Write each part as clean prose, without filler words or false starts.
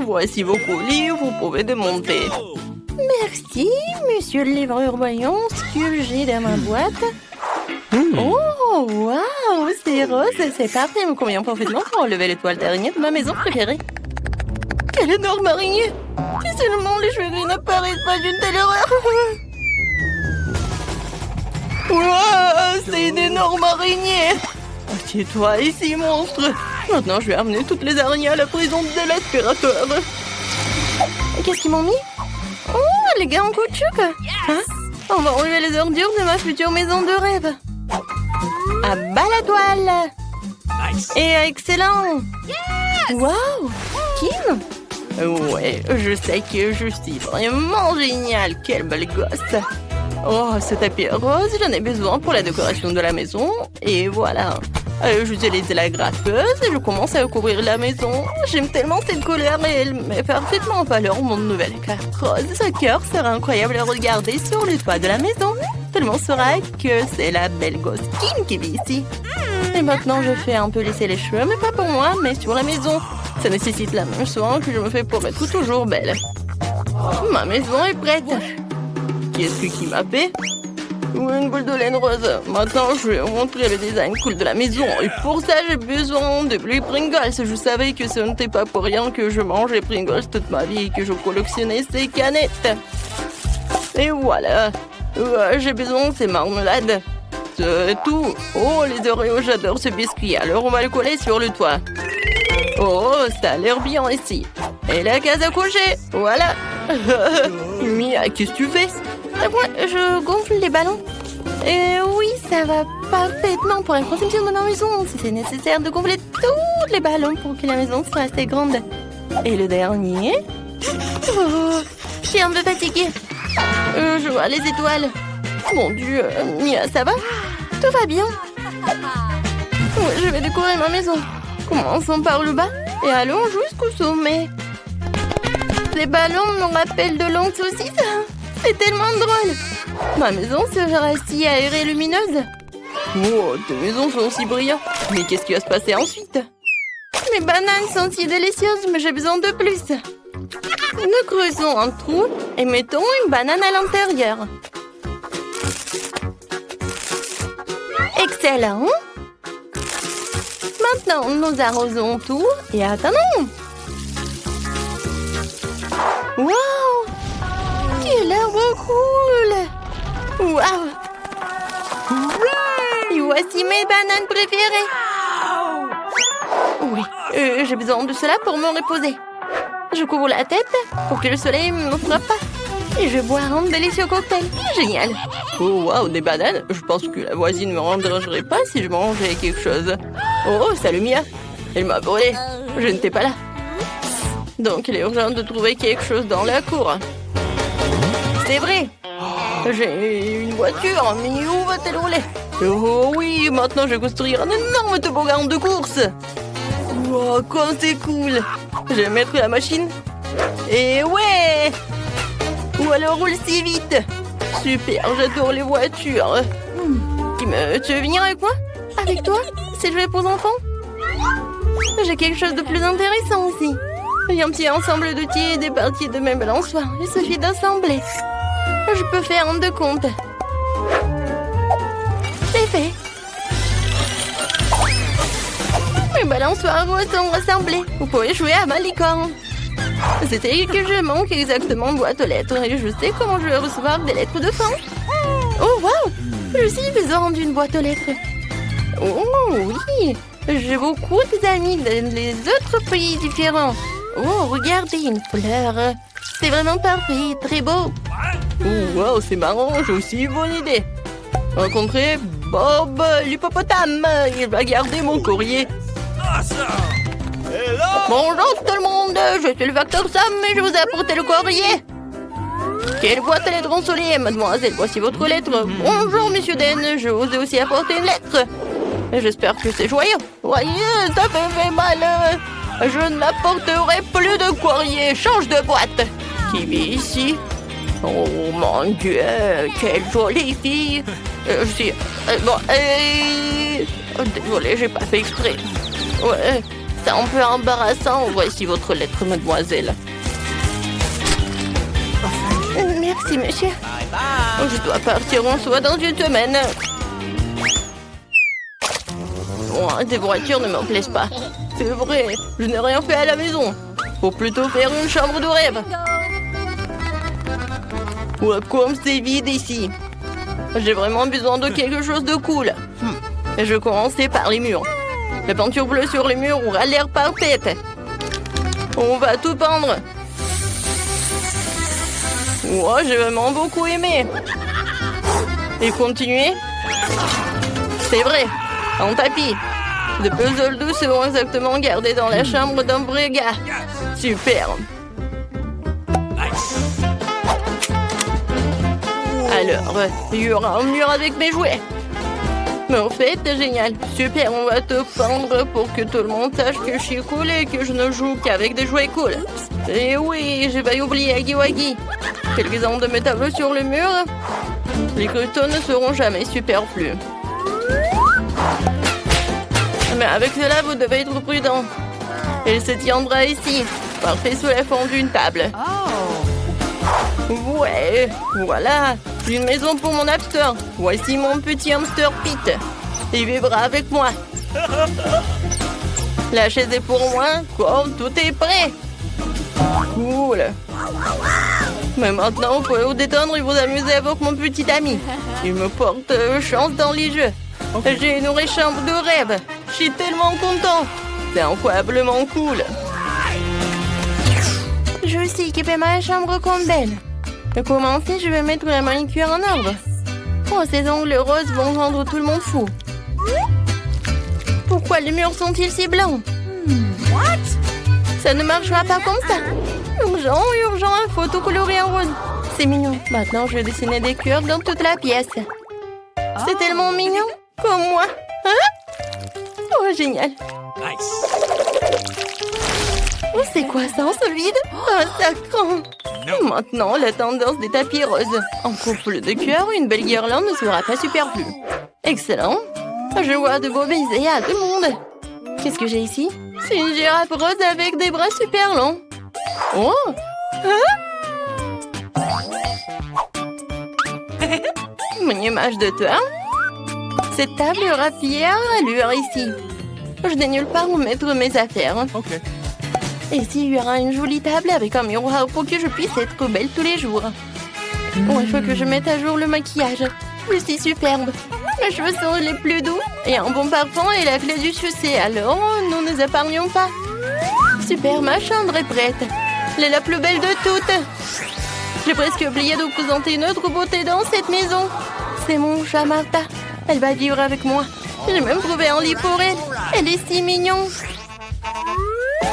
Voici vos colis, vous pouvez démonter. Merci, monsieur le livreur. Voyons ce que j'ai dans ma boîte. Oh, waouh, c'est rose, c'est parfait. Il me convient parfaitement pour enlever l'étoile d'araignée de ma maison préférée. Quelle énorme araignée! Si seulement les cheveux gris n'apparaissent pas d'une telle horreur! Wow, c'est une énorme araignée! Assieds-toi ici, monstre! Maintenant, je vais amener toutes les araignées à la prison de l'aspirateur. Qu'est-ce qu'ils m'ont mis? Oh, les gars en caoutchouc! Hein? On va enlever les ordures de ma future maison de rêve. À bas la toile! Nice. Et excellent! Wow! Kim? Ouais, je sais que je suis vraiment génial. Quelle belle gosse! Oh, ce tapis rose, j'en ai besoin pour la décoration de la maison. Et voilà. J'utilise la graffeuse et je commence à couvrir la maison. J'aime tellement cette couleur et elle met parfaitement en valeur mon nouvel écart rose. Ce cœur sera incroyable à regarder sur le toit de la maison. Tout le monde saura que c'est la belle gosse Kim qui vit ici. Et maintenant, je fais un peu lisser les cheveux, mais pas pour moi, mais sur la maison. Ça nécessite la même soin que je me fais pour être toujours belle. Ma maison est prête. Qu'est-ce qui m'a fait? Une boule de laine rose. Maintenant, je vais vous montrer le design cool de la maison. Et pour ça, j'ai besoin de bleu Pringles. Je savais que ce n'était pas pour rien que je mangeais Pringles toute ma vie et que je collectionnais ces canettes. Et voilà. J'ai besoin de ces marmelades. C'est tout. Oh, les Oreos, j'adore ce biscuit. Alors, on va le coller sur le toit. Oh, ça a l'air bien ici. Et la case à coucher. Voilà. Mia, qu'est-ce que tu fais? Moi, je gonfle les ballons. Et oui, ça va parfaitement pour la conception de ma maison. Si c'est nécessaire de gonfler tous les ballons pour que la maison soit assez grande. Et le dernier? Oh, je suis un peu fatiguée. Je vois les étoiles. Mon Dieu, Mia, ça va? Tout va bien. Je vais décorer ma maison. Commençons par le bas et allons jusqu'au sommet. Les ballons me rappellent de longues saucisses. C'est tellement drôle. Ma maison sera si aérée et lumineuse. Oh, tes maisons sont si brillantes. Mais qu'est-ce qui va se passer ensuite? Mes bananes sont si délicieuses, mais j'ai besoin de plus. Nous creusons un trou et mettons une banane à l'intérieur. Excellent. Maintenant, nous arrosons tout et attendons. Wow! Quel arbre cool! Wow! Et voici mes bananes préférées. Oui, j'ai besoin de cela pour me reposer. Je couvre la tête pour que le soleil ne me frappe pas. Et je bois un délicieux cocktail. Génial! Oh, wow, des bananes? Je pense que la voisine ne me dérangerait pas si je mangeais quelque chose. Oh, salut Mia! Elle m'a volé. Je n'étais pas là. Donc, il est urgent de trouver quelque chose dans la cour. C'est vrai. J'ai une voiture, mais où va-t-elle rouler? Oh oui, maintenant je vais construire un énorme toboggan de course. Wow, comme c'est cool. Je vais mettre la machine. Et ouais! Ou alors roule si vite. Super, j'adore les voitures. Kim, tu veux venir avec moi? Avec toi? C'est jouer pour enfants? J'ai quelque chose de plus intéressant aussi. J'ai un petit ensemble d'outils et des parties de mes balançoires. Il suffit d'assembler. Je peux faire un décompte. C'est fait. Mes balançoires sont rassemblés. Vous pouvez jouer à ma licorne. C'était que je manque exactement de boîte aux lettres et je sais comment je vais recevoir des lettres de fin. Oh, wow! Je suis besoin d'une boîte aux lettres. Oh, oui! J'ai beaucoup d'amis dans les autres pays différents. Oh, regardez, une fleur. C'est vraiment parfait, très beau. Oh, wow, c'est marrant, j'ai aussi une bonne idée. Rencontrer Bob l'hippopotame. Il va garder mon courrier. Bonjour tout le monde, je suis le facteur Sam et je vous ai apporté le courrier. Quelle boîte à lettres ensoleillée, mademoiselle? Voici votre lettre. Bonjour, monsieur Den, je vous ai aussi apporté une lettre. J'espère que c'est joyeux. Voyez, ça fait mal. Je ne l'apporterai plus de courrier. Change de boîte. Qui vit ici? Oh mon Dieu, quelle jolie fille. Désolée, j'ai pas fait exprès. Ouais, C'est un peu embarrassant. Voici votre lettre, mademoiselle. Merci, monsieur. Je dois partir en soi dans une semaine. Oh, des voitures ne me plaisent pas. C'est vrai, je n'ai rien fait à la maison. Faut plutôt faire une chambre de rêve. Ouais, comme c'est vide ici. J'ai vraiment besoin de quelque chose de cool. Et je commençais par les murs. La peinture bleue sur les murs aura l'air parfaite. On va tout peindre. Ouais, j'ai vraiment beaucoup aimé. Et continuer. C'est vrai, un tapis. Les puzzles doux seront exactement gardés dans la chambre d'un vrai gars. Super. Alors, il y aura un mur avec mes jouets. Mais en fait, c'est génial. Super, on va te peindre pour que tout le monde sache que je suis cool et que je ne joue qu'avec des jouets cool. Et oui, j'ai pas oublié Aggy Waggy. Quelques-uns de mes tableaux sur le mur. Les cristaux ne seront jamais superflus. Mais avec cela, vous devez être prudent. Elle se tiendra ici, parfait sous la forme d'une table. Ouais, voilà, une maison pour mon hamster. Voici mon petit hamster Pete. Il vivra avec moi. La chaise est pour moi, comme tout est prêt. Cool. Mais maintenant, vous pouvez vous détendre et vous amuser avec mon petit ami. Il me porte chance dans les jeux. J'ai une vraie chambre de rêve. Je suis tellement content. C'est incroyablement cool. Je sais équiper ma chambre comme belle. Pour commencer, je vais mettre la manicure en ordre. Oh, ces ongles roses vont rendre tout le monde fou. Pourquoi les murs sont-ils si blancs? Ça ne marchera pas comme ça. Urgent, urgent, il faut tout colorer en rose. C'est mignon. Maintenant, je vais dessiner des cœurs dans toute la pièce. C'est tellement mignon. Comme moi. Hein? Oh, génial. Oh, c'est quoi ça, un solide? Oh, sacrant. Maintenant, la tendance des tapis roses. En couple de cœur, une belle guirlande ne sera pas superflue. Excellent. Je vois de beaux baisers à tout le monde. Qu'est-ce que j'ai ici? C'est une girafe rose avec des bras super longs. Oh! Hein? Mon image de toi. Cette table aura fière allure ici. Je n'ai nulle part où mettre mes affaires. Okay. Et ici, il y aura une jolie table avec un miroir pour que je puisse être belle tous les jours. Bon, il faut que je mette à jour le maquillage. Je suis superbe. Mes cheveux sont les plus doux et un bon parfum est la clé du succès. Alors, nous ne nous épargnons pas. Super, ma chambre est prête. Elle est la plus belle de toutes. J'ai presque oublié de vous présenter une autre beauté dans cette maison. C'est mon chat Martha. Elle va vivre avec moi. J'ai même trouvé un lit pour elle. Elle est si mignonne.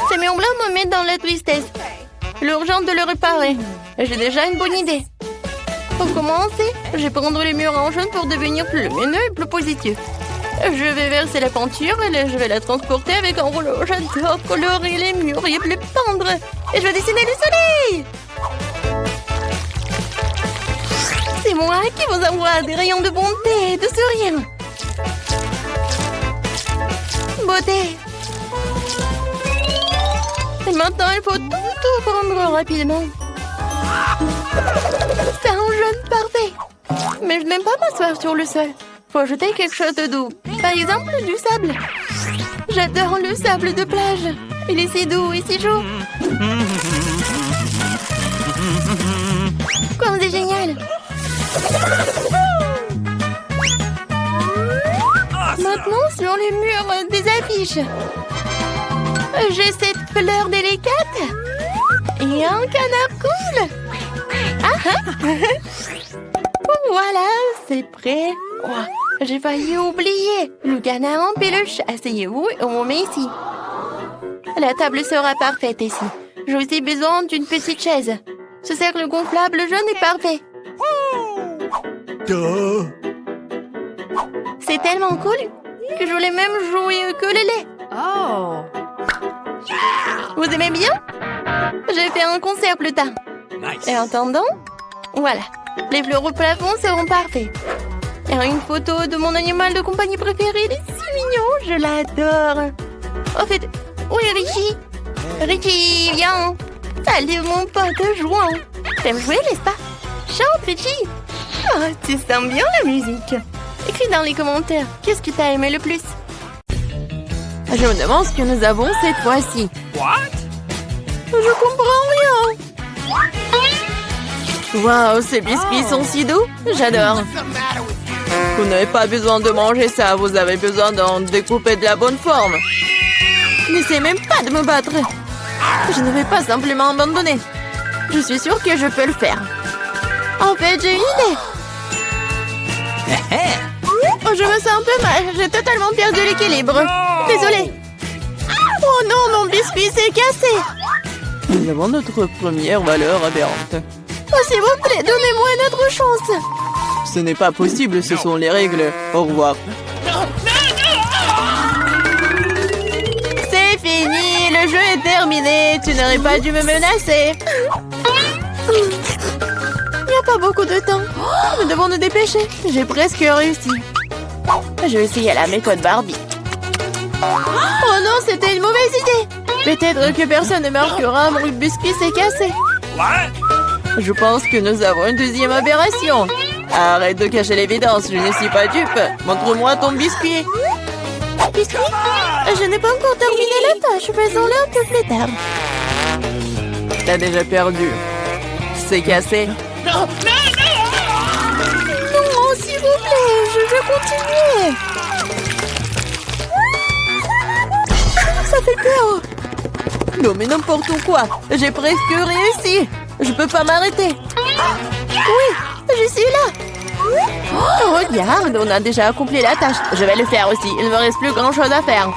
Ces murs blancs me mettent dans la tristesse. L'urgence de le réparer. J'ai déjà une bonne idée. Pour commencer, je vais prendre les murs en jaune pour devenir plus lumineux et plus positif. Je vais verser la peinture et je vais la transporter avec un rouleau. J'adore colorer les murs et les peindre. Et je vais dessiner le soleil. C'est moi qui vous envoie des rayons de bonté et de sourire. Beauté. Et maintenant, il faut tout prendre rapidement. C'est un jaune parfait. Mais je n'aime pas m'asseoir sur le sol. Faut ajouter quelque chose de doux. Par exemple, du sable. J'adore le sable de plage. Il est si doux et si chaud. Comme c'est génial. Maintenant, sur les murs des affiches. J'ai cette fleur délicate. Et un canard cool. Ah ah. Voilà, c'est prêt. Oh, j'ai failli oublier. Le canard en peluche. Asseyez-vous et on met ici. La table sera parfaite ici. J'ai aussi besoin d'une petite chaise. Ce cercle gonflable jaune est parfait. C'est tellement cool que je voulais même jouer au ukulélé. Oh. Vous aimez bien? J'ai fait un concert plus tard. Nice. Et en attendant, voilà. Les fleurs au plafond seront parfaits. Il y a une photo de mon animal de compagnie préféré. Il est si mignon, je l'adore. En fait, Oui, Richie. Richie, viens. Salut, mon pote, jouons. T'aimes jouer, n'est-ce pas? Chante, Richie. Oh, tu sens bien la musique. Écris dans les commentaires, qu'est-ce que t'as aimé le plus? Je me demande ce que nous avons cette fois-ci. Je comprends rien. Waouh, ces biscuits sont si doux. J'adore. Vous n'avez pas besoin de manger ça, vous avez besoin d'en découper de la bonne forme. N'essaie même pas de me battre. Je ne vais pas simplement abandonner. Je suis sûre que je peux le faire. En fait, j'ai une idée. Oh, je me sens un peu mal. J'ai totalement perdu l'équilibre. Désolée. Oh non, mon biscuit s'est cassé. Nous avons notre première valeur aberrante. Oh, s'il vous plaît, donnez-moi une autre chance. Ce n'est pas possible, ce sont les règles. Au revoir. C'est fini, le jeu est terminé. Tu n'aurais pas dû me menacer. Il n'y a pas beaucoup de temps. Nous devons nous dépêcher. J'ai presque réussi. Je vais essayer la méthode Barbie. Oh non, c'était une mauvaise idée. Peut-être que personne ne marquera, mon biscuit s'est cassé. Je pense que nous avons une deuxième aberration. Arrête de cacher l'évidence, je ne suis pas dupe. Montre-moi ton biscuit. Biscuit? Je n'ai pas encore terminé la tâche, faisons-le un peu plus tard. T'as déjà perdu. C'est cassé. Non, s'il vous plaît, je veux continuer. Ça fait peur. Non, mais n'importe quoi. J'ai presque réussi. Je peux pas m'arrêter. Oui, je suis là. Oh, regarde, on a déjà accompli la tâche. Je vais le faire aussi. Il ne me reste plus grand-chose à faire.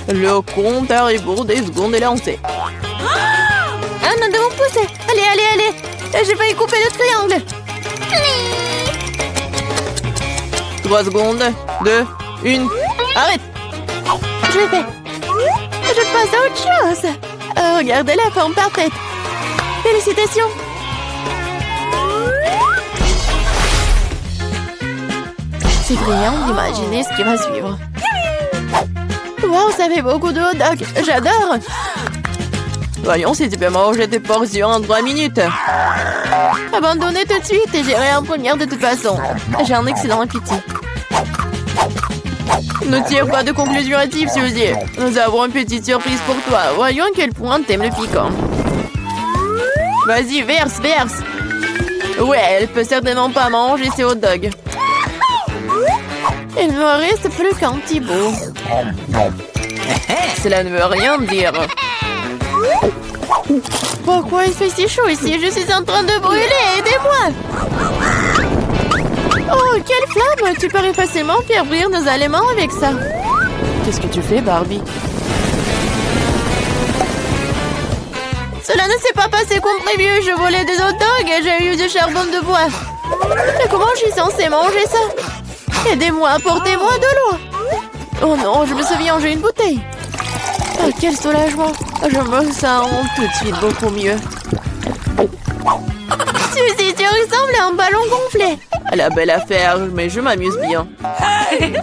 Le compte à rebours des secondes est lancé. Ah, nous devons pousser. Allez, allez, allez. J'ai failli couper le triangle. 3 secondes. 2, 1. Arrête. Je l'ai fait. Je passe à autre chose. Regardez la forme parfaite. Félicitations. C'est brillant d'imaginer ce qui va suivre. Wow, ça fait beaucoup de hot dog. J'adore. Voyons si tu peux manger tes portions en 3 minutes. Abandonnez tout de suite et j'irai en première de toute façon. J'ai un excellent appétit. Ne tire pas de conclusion hâtive, Suzy. Nous avons une petite surprise pour toi. Voyons à quel point t'aimes le piquant. Vas-y, verse, verse. Ouais, elle peut certainement pas manger ses hot dogs. Il ne me reste plus qu'un petit bout. Cela ne veut rien dire. Pourquoi il fait si chaud ici? Je suis en train de brûler, aidez-moi! Oh, quelle flamme! Tu pourrais facilement faire briller nos aliments avec ça. Qu'est-ce que tu fais, Barbie? Cela ne s'est pas passé comme prévu. Je volais des hot dogs et j'ai eu du charbon de bois. Mais comment je suis censée manger ça? Aidez-moi, apportez-moi de l'eau. Oh non, je me souviens, j'ai une bouteille. Oh, quel soulagement. Je me sens tout de suite beaucoup mieux. Suzy, tu ressembles à un ballon gonflé. La belle affaire, mais je m'amuse bien.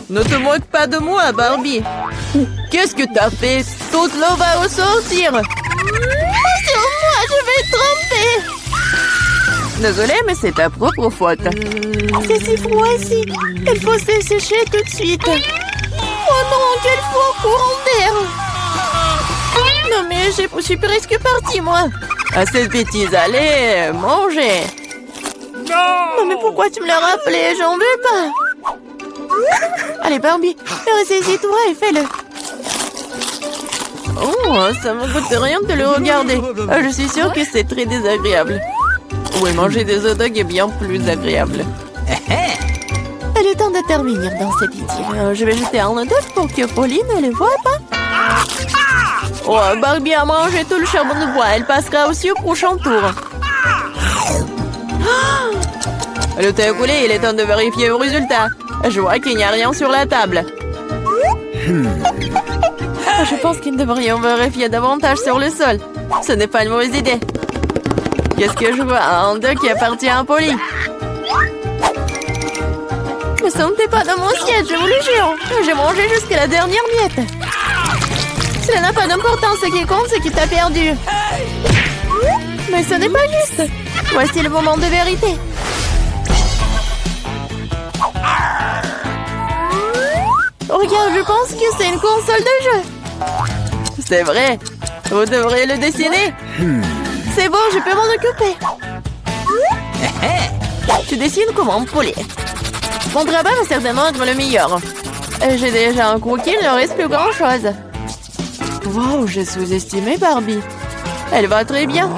Ne te moque pas de moi, Barbie. Qu'est-ce que t'as fait? Toute l'eau va ressortir. Sur moi, je vais tremper. Désolée, mais c'est ta propre faute. C'est si froid ici. Il faut se sécher tout de suite. Oh non, quel fort courant d'air. Non mais je suis presque partie, moi. À cette bêtise, allez, mangez. Non mais pourquoi tu me l'as rappelé? J'en veux pas. Allez, Barbie, ressaisis-toi et fais-le. Oh, ça me coûte rien de le regarder. Je suis sûre que c'est très désagréable. Oui, manger des hot dogs est bien plus agréable. Il est temps de terminer dans cette idylle. Je vais jeter un hot dog pour que Pauline ne le voie pas. Oh, Barbie a mangé tout le charbon de bois. Elle passera aussi au prochain tour. Le thé est coulé, il est temps de vérifier vos résultats. Je vois qu'il n'y a rien sur la table. Je pense qu'ils devrions vérifier davantage sur le sol. Ce n'est pas une mauvaise idée. Qu'est-ce que je vois? Un dog qui appartient à Polly. Ne sentez pas dans mon siège, je vous le jure. J'ai mangé jusqu'à la dernière miette. Cela n'a pas d'importance, ce qui compte, c'est qu'il t'a perdu. Mais ce n'est pas juste. Voici le moment de vérité. Regarde, je pense que c'est une console de jeu. C'est vrai. Vous devriez le dessiner. C'est bon, je peux m'en occuper. Tu dessines comment, poulet? Mon travail va certainement être le meilleur. J'ai déjà un croquis, il ne reste plus grand-chose. Wow, j'ai sous-estimé Barbie. Elle va très bien.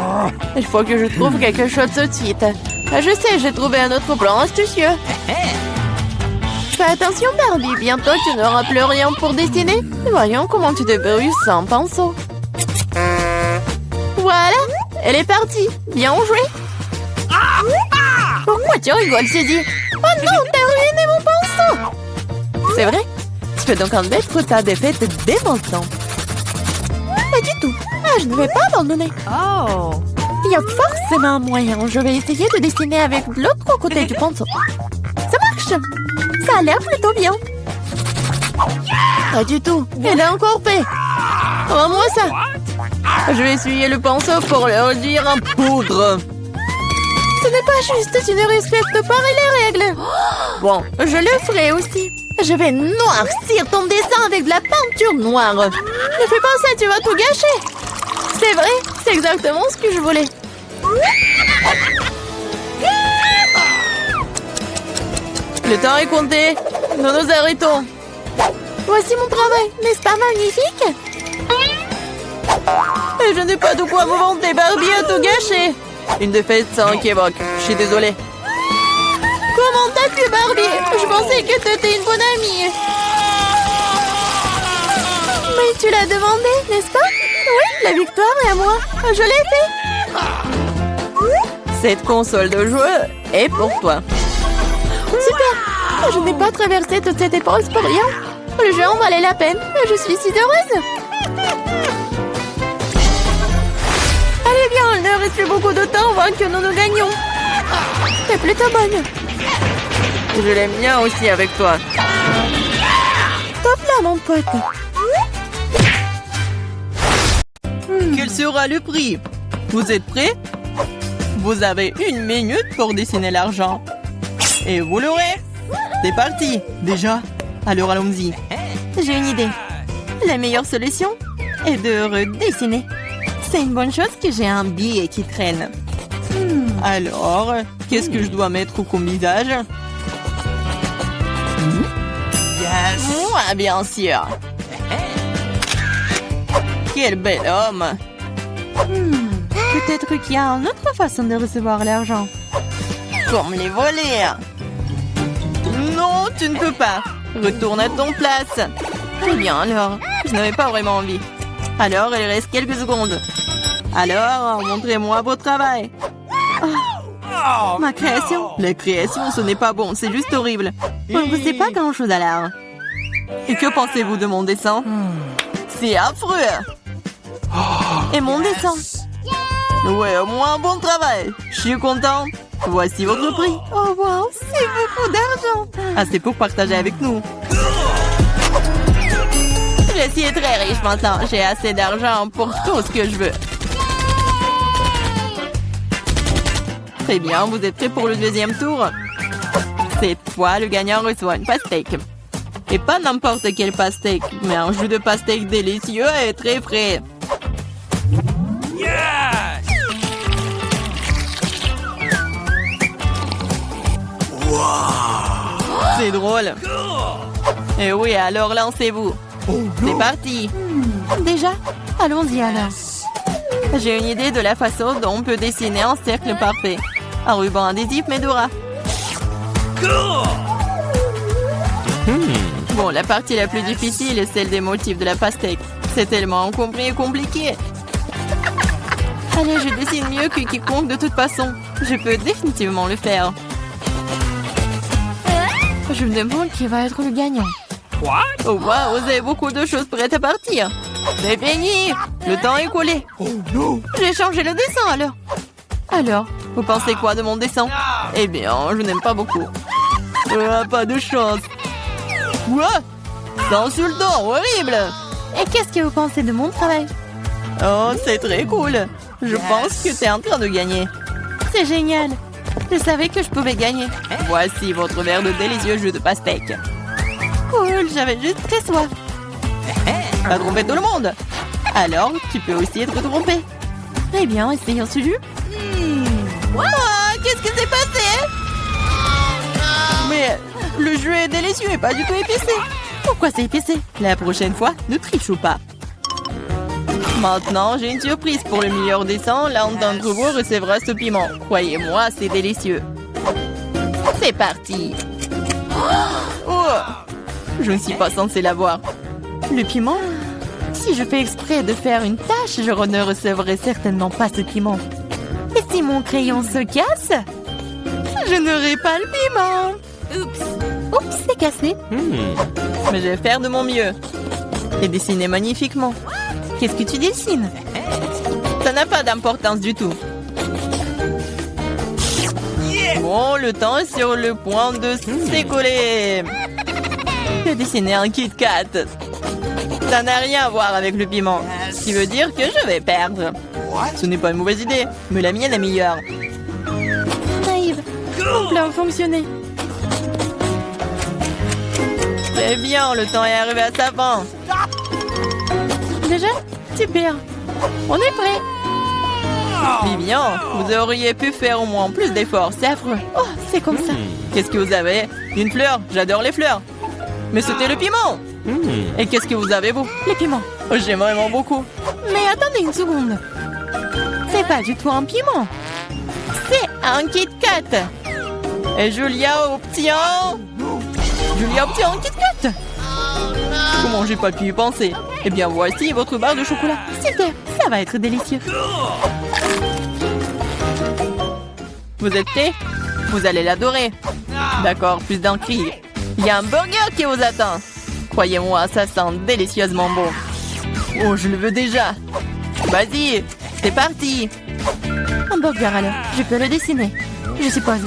Il faut que je trouve quelque chose tout de suite. Je sais, j'ai trouvé un autre plan astucieux. Fais attention Barbie, bientôt tu n'auras plus rien pour dessiner. Voyons comment tu te débrouilles sans pinceau. Voilà, elle est partie. Bien joué. Pourquoi tu rigoles, Cédie? Oh non, t'as ruiné mon pinceau. C'est vrai? Tu peux donc admettre ta défaite dès maintenant. Pas du tout. Ah, je ne vais pas abandonner. Oh. Il y a forcément un moyen. Je vais essayer de dessiner avec l'autre côté du pinceau. Ça marche. Ça a l'air plutôt bien. Pas du tout. Elle a encore fait. Rends-moi ça. Je vais essuyer le pinceau pour le réduire en poudre. Ce n'est pas juste. Tu ne respectes pas les règles. Bon, je le ferai aussi. Je vais noircir ton dessin avec de la peinture noire. Ne fais pas ça, tu vas tout gâcher. C'est vrai, c'est exactement ce que je voulais. Le temps est compté. Nous nous arrêtons. Voici mon travail. N'est-ce pas magnifique? Et je n'ai pas de quoi me vanter. Barbie a tout gâché. Une défaite sans équivoque. Je suis désolée. Comment t'as pu, Barbie? Je pensais que t'étais une bonne amie. Mais tu l'as demandé, n'est-ce pas? Oui, la victoire est à moi. Je l'ai fait. Cette console de jeu est pour toi. Super. Je n'ai pas traversé toute cette épreuve pour rien. Le jeu en valait la peine. Je suis si heureuse. Allez bien, il ne reste plus beaucoup de temps avant que nous gagnions. T'es plutôt bonne. Je l'aime bien aussi avec toi. Top là, mon pote. Quel sera le prix? Vous êtes prêts? Vous avez 1 minute pour dessiner l'argent. Et vous l'aurez. C'est parti. Déjà, alors allons-y. J'ai une idée. La meilleure solution est de redessiner. C'est une bonne chose que j'ai un billet qui traîne. Alors, qu'est-ce que je dois mettre comme visage? Yes. Moi, bien sûr. Quel bel homme. Peut-être qu'il y a une autre façon de recevoir l'argent. Comme les voler. Non, tu ne peux pas. Retourne à ton place. Très bien, alors. Je n'avais pas vraiment envie. Alors, il reste quelques secondes. Alors, montrez-moi votre travail. Oh, ma création. La création, ce n'est pas bon, c'est juste horrible. Vous ne savez pas grand-chose à l'art. Et que pensez-vous de mon dessin? C'est affreux. Et mon dessin? Ouais, au moins un bon travail. Je suis content. Voici votre prix. Oh wow, c'est beaucoup d'argent. Ah, c'est pour partager avec nous. Je suis très riche maintenant. J'ai assez d'argent pour tout ce que je veux. Très bien, vous êtes prêts pour le deuxième tour? Cette fois, le gagnant reçoit une pastèque. Et pas n'importe quelle pastèque, mais un jus de pastèque délicieux et très frais. C'est drôle. Et oui, alors lancez-vous. C'est parti. Déjà? Allons-y alors. J'ai une idée de la façon dont on peut dessiner un cercle parfait. Un ruban adhésif Medora. Bon, la partie la plus difficile est celle des motifs de la pastèque. C'est tellement encombré et compliqué. Allez, je dessine mieux que quiconque de toute façon. Je peux définitivement le faire. Je me demande qui va être le gagnant. Oh wow, vous avez beaucoup de choses prêtes à partir. C'est fini. Le temps est coulé. J'ai changé le dessin alors. Vous pensez quoi de mon dessin? Eh bien, je n'aime pas beaucoup. Pas de chance. Quoi? C'est insultant, horrible. Et qu'est-ce que vous pensez de mon travail? Oh, c'est très cool. Je pense que tu es en train de gagner. C'est génial. Je savais que je pouvais gagner. Voici votre verre de délicieux jus de pastèque. Cool, j'avais juste très soif. T'as trompé tout le monde. Alors, tu peux aussi être trompé. Eh bien, essayons ce jus. Oh, qu'est-ce que s'est passé? Mais le jus est délicieux et pas du tout épicé. Pourquoi c'est épicé? La prochaine fois, ne triche pas. Maintenant, j'ai une surprise pour le meilleur dessin. L'un d'entre vous recevra ce piment. Croyez-moi, c'est délicieux. C'est parti. Oh, je ne suis pas censée l'avoir. Le piment? Si je fais exprès de faire une tâche, je ne recevrai certainement pas ce piment. Et si mon crayon se casse, je n'aurai pas le piment. Oups, c'est cassé. Mais je vais faire de mon mieux. Et dessiner magnifiquement. Qu'est-ce que tu dessines? Ça n'a pas d'importance du tout. Bon, le temps est sur le point de s'écouler. J'ai dessiné un Kit Kat. Ça n'a rien à voir avec le piment. Ce qui veut dire que je vais perdre. Ce n'est pas une mauvaise idée, mais la mienne est meilleure. Naïve, mon plan a fonctionné. Très bien, le temps est arrivé à sa fin. Déjà? Super. On est prêt. Vivian, vous auriez pu faire au moins plus d'efforts, c'est affreux. Oh, c'est comme ça. Qu'est-ce que vous avez? Une fleur? J'adore les fleurs. Mais c'était le piment. Et qu'est-ce que vous avez, vous? Le piment. Oh, j'aime vraiment beaucoup. Mais attendez une seconde. C'est pas du tout un piment. C'est un Kit Kat. Et Julia obtient... Julia obtient un Kit Kat. Comment j'ai pas pu y penser? Eh bien, voici votre barre de chocolat. Super, ça va être délicieux. Vous êtes prêts? Vous allez l'adorer. D'accord, plus d'un cri. Il y a un burger qui vous attend. Croyez-moi, ça sent délicieusement bon. Oh, je le veux déjà. Vas-y, c'est parti. Un burger alors, je peux le dessiner, je suppose.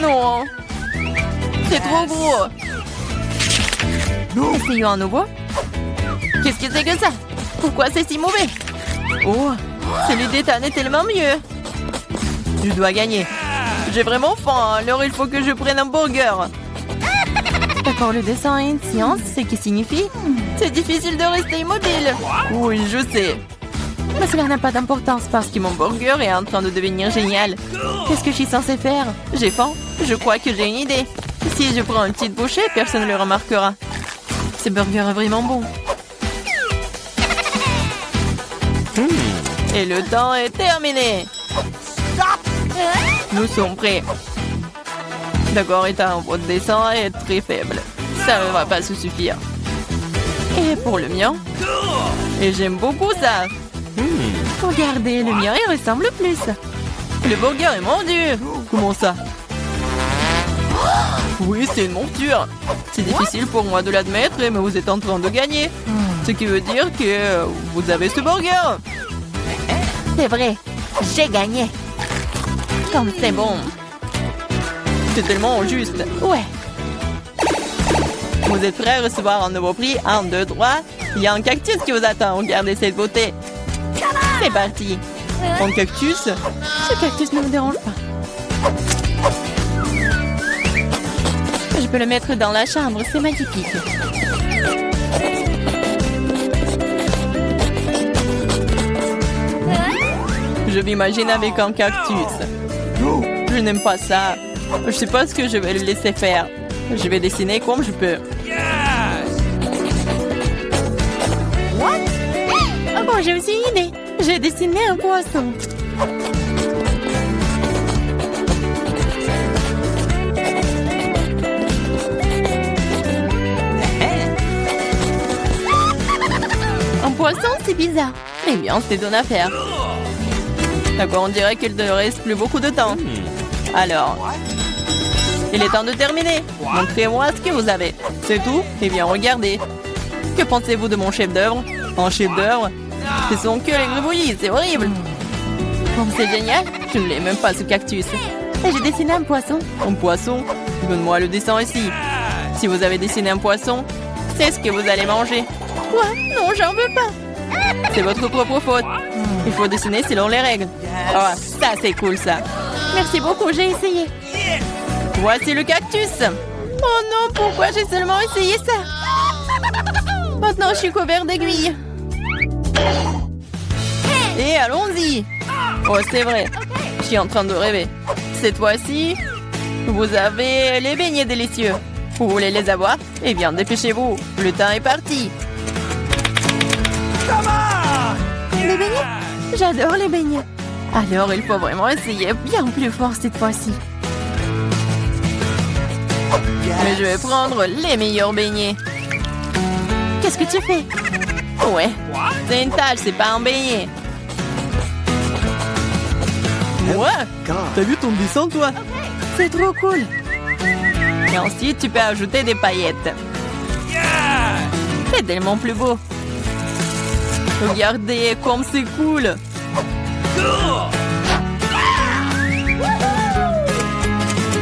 Non, c'est trop gros. Essayons à nouveau. Qu'est-ce que c'est que ça? Pourquoi c'est si mauvais? Oh, celui d'Ethan est tellement mieux. Je dois gagner. J'ai vraiment faim, alors il faut que je prenne un burger. D'accord, le dessin est une science, c'est qui signifie? C'est difficile de rester immobile. Oui, je sais. Mais cela n'a pas d'importance parce que mon burger est en train de devenir génial. Qu'est-ce que je suis censée faire? J'ai faim. Je crois que j'ai une idée. Si je prends une petite bouchée, personne ne le remarquera. Ce burger est vraiment bon. Et le temps est terminé. Nous sommes prêts. D'accord, Ethan, votre dessin est très faible. Ça ne va pas se suffire. Et pour le mien? Et j'aime beaucoup ça. Regardez, le mien il ressemble plus. Le burger est mordu. Comment ça? Oui, c'est une monture. C'est difficile pour moi de l'admettre, mais vous êtes en train de gagner. Ce qui veut dire que vous avez ce burger. C'est vrai, j'ai gagné. Comme c'est bon. C'est tellement juste. Ouais. Vous êtes prêts à recevoir un nouveau prix? 1, 2, 3. Il y a un cactus qui vous attend. Regardez cette beauté. C'est parti. Un cactus? Ce cactus ne me dérange pas. Je peux le mettre dans la chambre. C'est magnifique. Je m'imagine avec un cactus. Je n'aime pas ça. Je sais pas ce que je vais le laisser faire. Je vais dessiner comme je peux. Oh bon, j'ai aussi une idée. J'ai dessiné un poisson. Un poisson, c'est bizarre. Eh bien, c'est une affaire. D'accord, on dirait qu'il ne reste plus beaucoup de temps. Alors, il est temps de terminer. Montrez-moi ce que vous avez. C'est tout? Eh bien, regardez. Que pensez-vous de mon chef-d'œuvre? Un chef-d'œuvre? Ce sont que les gribouillis, c'est horrible. Oh, c'est génial. Je ne l'ai même pas, ce cactus. Et j'ai dessiné un poisson. Un poisson? Donne-moi le dessin ici. Si vous avez dessiné un poisson, c'est ce que vous allez manger. Quoi? Non, j'en veux pas. C'est votre propre faute. Il faut dessiner selon les règles. Oh, ça c'est cool ça. Merci beaucoup, j'ai essayé. Voici le cactus. Oh non, pourquoi j'ai seulement essayé ça? Maintenant, je suis couvert d'aiguilles. Et allons-y. Oh, c'est vrai. Je suis en train de rêver. Cette fois-ci, vous avez les beignets délicieux. Vous voulez les avoir? Eh bien, dépêchez-vous. Le temps est parti. Les beignets? J'adore les beignets. Alors, il faut vraiment essayer bien plus fort cette fois-ci. Mais je vais prendre les meilleurs beignets. Qu'est-ce que tu fais? Ouais, c'est une tâche, c'est pas un beignet. Ouais, t'as vu ton dessin, toi? C'est trop cool. Et ensuite, tu peux ajouter des paillettes. C'est tellement plus beau. Regardez comme c'est cool.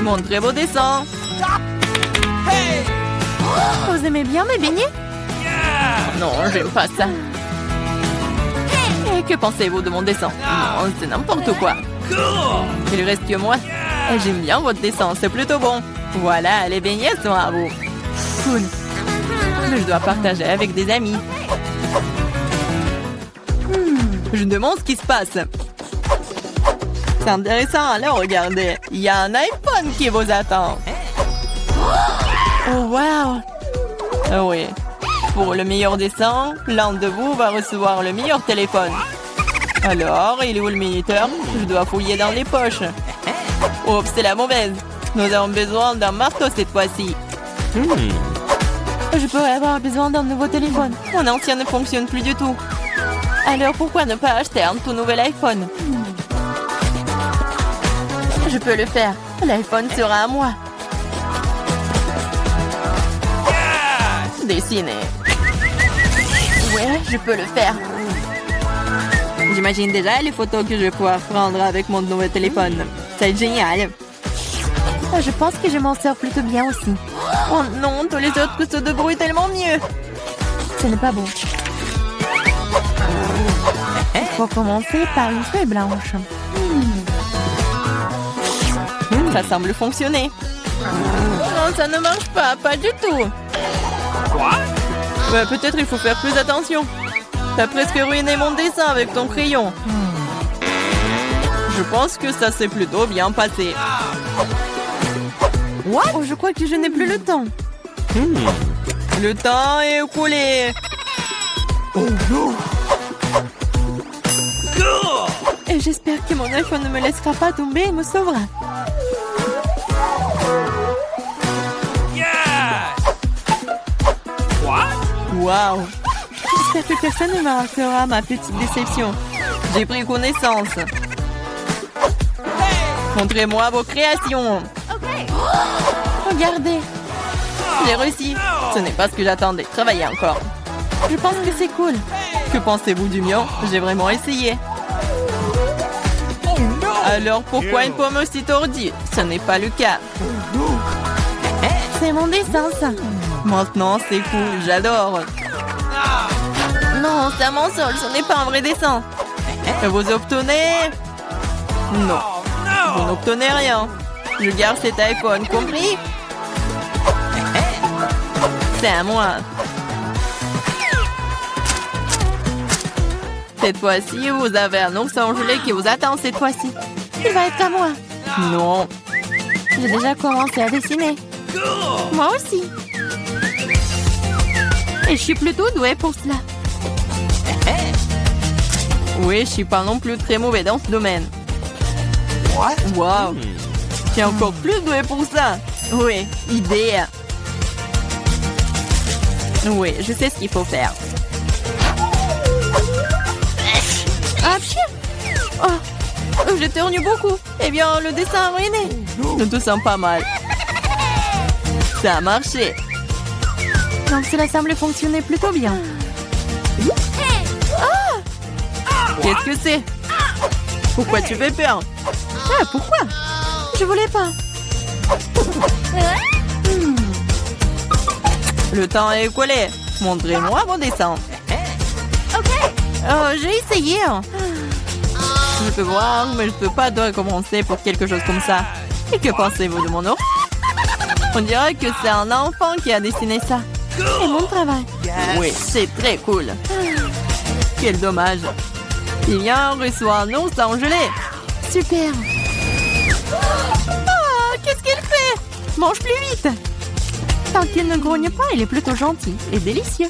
Mon très beau dessin. Vous aimez bien mes beignets? Non, j'aime pas ça. Et que pensez-vous de mon dessin? Non, c'est n'importe quoi. Il reste que moi. Et j'aime bien votre dessin, c'est plutôt bon. Voilà, les beignets sont à vous. Cool. Mais je dois partager avec des amis. Je me demande ce qui se passe. C'est intéressant, alors regardez. Il y a un iPhone qui vous attend. Oh, wow. Ah oui. Pour le meilleur dessin, l'un de vous va recevoir le meilleur téléphone. Alors, il est où le minuteur? Je dois fouiller dans les poches. Oups, c'est la mauvaise. Nous avons besoin d'un marteau cette fois-ci. Je pourrais avoir besoin d'un nouveau téléphone. Mon ancien ne fonctionne plus du tout. Alors, pourquoi ne pas acheter un tout nouvel iPhone? Je peux le faire. L'iPhone sera à moi. Dessiner. Ouais, je peux le faire. J'imagine déjà les photos que je vais pouvoir prendre avec mon nouveau téléphone. C'est génial. Je pense que je m'en sors plutôt bien aussi. Oh non, tous les autres se débrouillent tellement mieux. Ce n'est pas bon. Il faut commencer par une feuille blanche. Ça semble fonctionner. Non, ça ne marche pas, pas du tout. Ouais, peut-être il faut faire plus attention. T'as presque ruiné mon dessin avec ton crayon. Je pense que ça s'est plutôt bien passé. What? Oh, je crois que je n'ai plus le temps. Le temps est écoulé. Oh non. Et j'espère que mon iPhone ne me laissera pas tomber et me sauvera. Wow. J'espère que personne ne me remarquera ma petite déception. J'ai pris connaissance. Montrez-moi vos créations. Regardez. J'ai réussi. Ce n'est pas ce que j'attendais. Travaillez encore. Je pense que c'est cool. Que pensez-vous du mien? J'ai vraiment essayé. Alors pourquoi une pomme aussi tordue? Ce n'est pas le cas. C'est mon dessin, ça. Maintenant, c'est cool. J'adore. Non, c'est un mensonge. Ce n'est pas un vrai dessin. Et vous obtenez... Non. Vous n'obtenez rien. Je garde cet iPhone, compris? C'est à moi. Cette fois-ci, vous avez un ours gelé qui vous attend cette fois-ci. Il va être à moi. Non. J'ai déjà commencé à dessiner. Moi aussi. Et je suis plutôt douée pour cela. Oui, je suis pas non plus très mauvais dans ce domaine. Wow. Je suis encore plus douée pour ça. Oui, idée. Oui, je sais ce qu'il faut faire. Ah, oh, je t'éternue beaucoup. Eh bien, le dessin a ruiné. Je te sens pas mal. Ça a marché. Donc cela semble fonctionner plutôt bien. Ah! Qu'est-ce que c'est? Pourquoi tu fais peur? Ah, pourquoi? Je voulais pas. Le temps est écoulé. Montrez-moi vos dessins. Oh, j'ai essayé. Je peux voir, mais je ne peux pas de recommencer pour quelque chose comme ça. Et que pensez-vous de mon ours? On dirait que c'est un enfant qui a dessiné ça. C'est mon travail. Oui, c'est très cool. Quel dommage. Lilian reçoit un ours en gelée. Super. Oh, qu'est-ce qu'il fait? Mange plus vite. Tant qu'il ne grogne pas, il est plutôt gentil et délicieux.